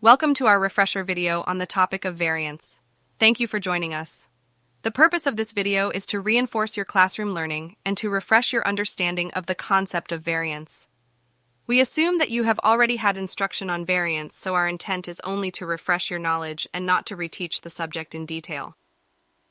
Welcome to our refresher video on the topic of variance. Thank you for joining us. The purpose of this video is to reinforce your classroom learning and to refresh your understanding of the concept of variance. We assume that you have already had instruction on variance, so our intent is only to refresh your knowledge and not to reteach the subject in detail.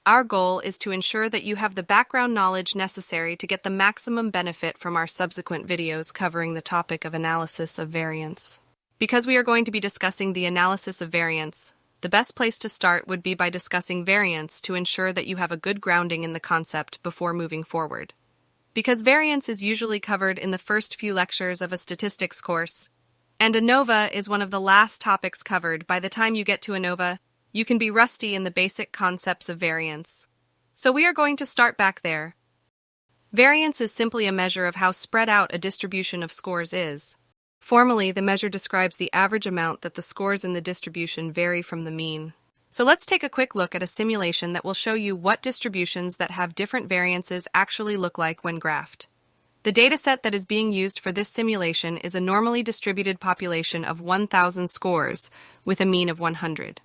Our goal is to ensure that you have the background knowledge necessary to get the maximum benefit from our subsequent videos covering the topic of analysis of variance. Because we are going to be discussing the analysis of variance, the best place to start would be by discussing variance to ensure that you have a good grounding in the concept before moving forward. Because variance is usually covered in the first few lectures of a statistics course, and ANOVA is one of the last topics covered, by the time you get to ANOVA, you can be rusty in the basic concepts of variance. So we are going to start back there. Variance is simply a measure of how spread out a distribution of scores is. Formally, the measure describes the average amount that the scores in the distribution vary from the mean. So let's take a quick look at a simulation that will show you what distributions that have different variances actually look like when graphed. The dataset that is being used for this simulation is a normally distributed population of 1,000 scores with a mean of 100.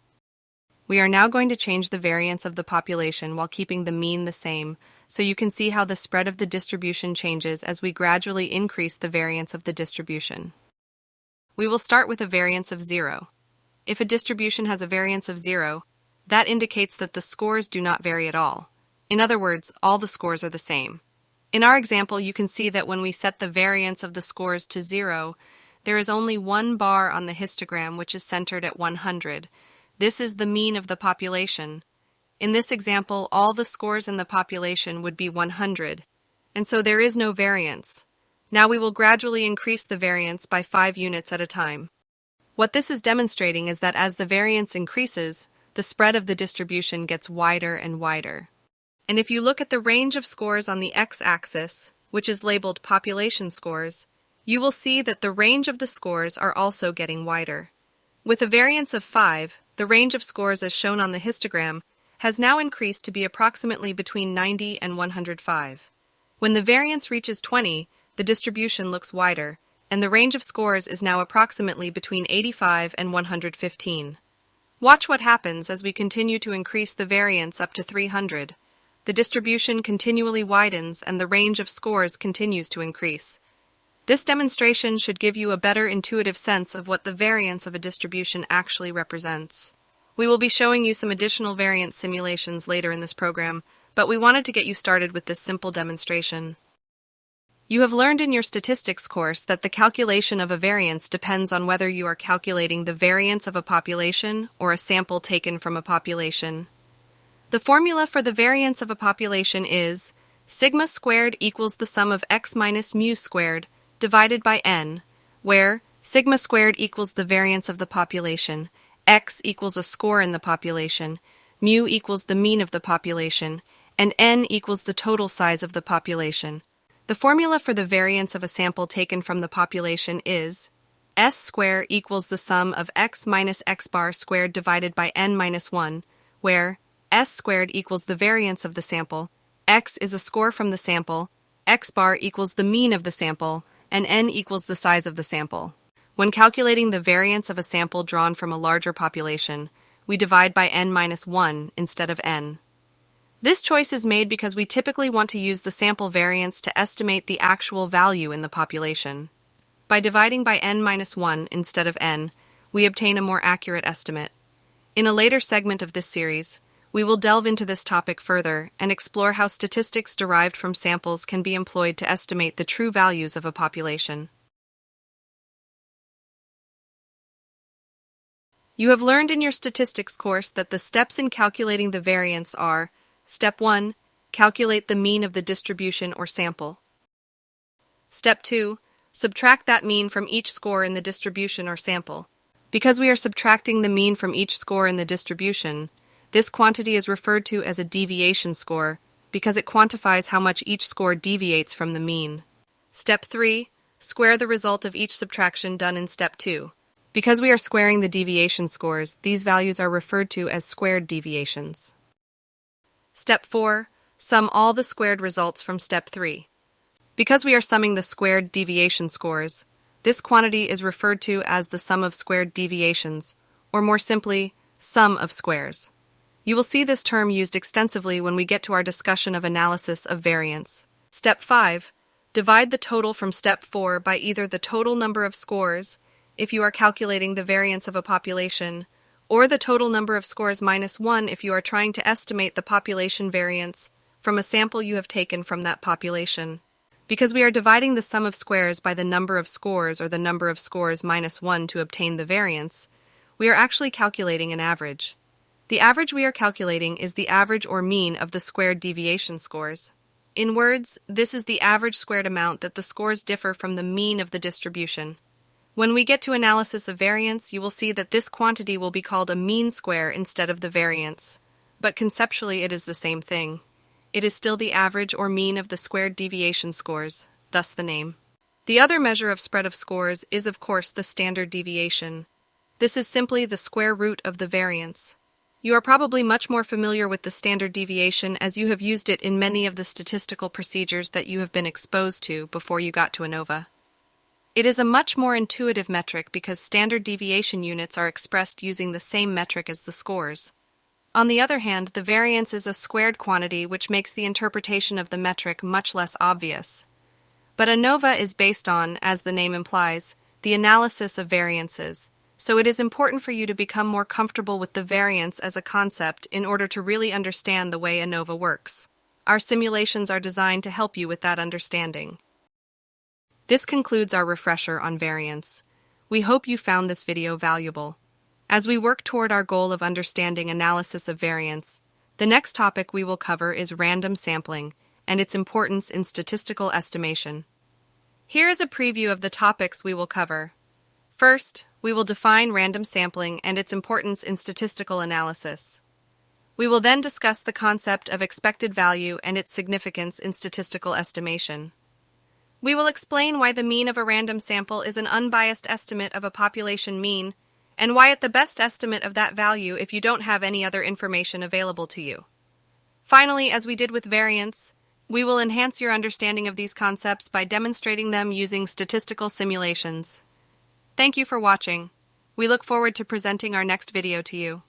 We are now going to change the variance of the population while keeping the mean the same, so you can see how the spread of the distribution changes as we gradually increase the variance of the distribution. We will start with a variance of 0. If a distribution has a variance of 0, that indicates that the scores do not vary at all. In other words, all the scores are the same. In our example, you can see that when we set the variance of the scores to 0, there is only one bar on the histogram which is centered at 100. This is the mean of the population. In this example, all the scores in the population would be 100, and so there is no variance. Now we will gradually increase the variance by 5 units at a time. What this is demonstrating is that as the variance increases, the spread of the distribution gets wider and wider. And if you look at the range of scores on the x-axis, which is labeled population scores, you will see that the range of the scores are also getting wider. With a variance of 5, the range of scores as shown on the histogram has now increased to be approximately between 90 and 105. When the variance reaches 20, the distribution looks wider, and the range of scores is now approximately between 85 and 115. Watch what happens as we continue to increase the variance up to 300. The distribution continually widens and the range of scores continues to increase. This demonstration should give you a better intuitive sense of what the variance of a distribution actually represents. We will be showing you some additional variance simulations later in this program, but we wanted to get you started with this simple demonstration. You have learned in your statistics course that the calculation of a variance depends on whether you are calculating the variance of a population or a sample taken from a population. The formula for the variance of a population is sigma squared equals the sum of x minus mu squared divided by n, where sigma squared equals the variance of the population, x equals a score in the population, mu equals the mean of the population, and n equals the total size of the population. The formula for the variance of a sample taken from the population is s squared equals the sum of x minus x bar squared divided by n minus 1, where s squared equals the variance of the sample, x is a score from the sample, x bar equals the mean of the sample, and n equals the size of the sample. When calculating the variance of a sample drawn from a larger population, we divide by n minus 1 instead of n. This choice is made because we typically want to use the sample variance to estimate the actual value in the population. By dividing by n minus 1 instead of n, we obtain a more accurate estimate. In a later segment of this series, we will delve into this topic further and explore how statistics derived from samples can be employed to estimate the true values of a population. You have learned in your statistics course that the steps in calculating the variance are: Step 1. Calculate the mean of the distribution or sample. Step 2. Subtract that mean from each score in the distribution or sample. Because we are subtracting the mean from each score in the distribution, this quantity is referred to as a deviation score because it quantifies how much each score deviates from the mean. Step 3. Square the result of each subtraction done in Step 2. Because we are squaring the deviation scores, these values are referred to as squared deviations. Step 4. Sum all the squared results from Step 3. Because we are summing the squared deviation scores, this quantity is referred to as the sum of squared deviations, or more simply, sum of squares. You will see this term used extensively when we get to our discussion of analysis of variance. Step 5. Divide the total from Step 4 by either the total number of scores, if you are calculating the variance of a population, or the total number of scores minus 1 if you are trying to estimate the population variance from a sample you have taken from that population. Because we are dividing the sum of squares by the number of scores or the number of scores minus 1 to obtain the variance, we are actually calculating an average. The average we are calculating is the average or mean of the squared deviation scores. In words, this is the average squared amount that the scores differ from the mean of the distribution. When we get to analysis of variance, you will see that this quantity will be called a mean square instead of the variance. But conceptually it is the same thing. It is still the average or mean of the squared deviation scores, thus the name. The other measure of spread of scores is of course the standard deviation. This is simply the square root of the variance. You are probably much more familiar with the standard deviation as you have used it in many of the statistical procedures that you have been exposed to before you got to ANOVA. It is a much more intuitive metric because standard deviation units are expressed using the same metric as the scores. On the other hand, the variance is a squared quantity which makes the interpretation of the metric much less obvious. But ANOVA is based on, as the name implies, the analysis of variances, so it is important for you to become more comfortable with the variance as a concept in order to really understand the way ANOVA works. Our simulations are designed to help you with that understanding. This concludes our refresher on variance. We hope you found this video valuable. As we work toward our goal of understanding analysis of variance, the next topic we will cover is random sampling and its importance in statistical estimation. Here is a preview of the topics we will cover. First, we will define random sampling and its importance in statistical analysis. We will then discuss the concept of expected value and its significance in statistical estimation. We will explain why the mean of a random sample is an unbiased estimate of a population mean, and why it's the best estimate of that value if you don't have any other information available to you. Finally, as we did with variance, we will enhance your understanding of these concepts by demonstrating them using statistical simulations. Thank you for watching. We look forward to presenting our next video to you.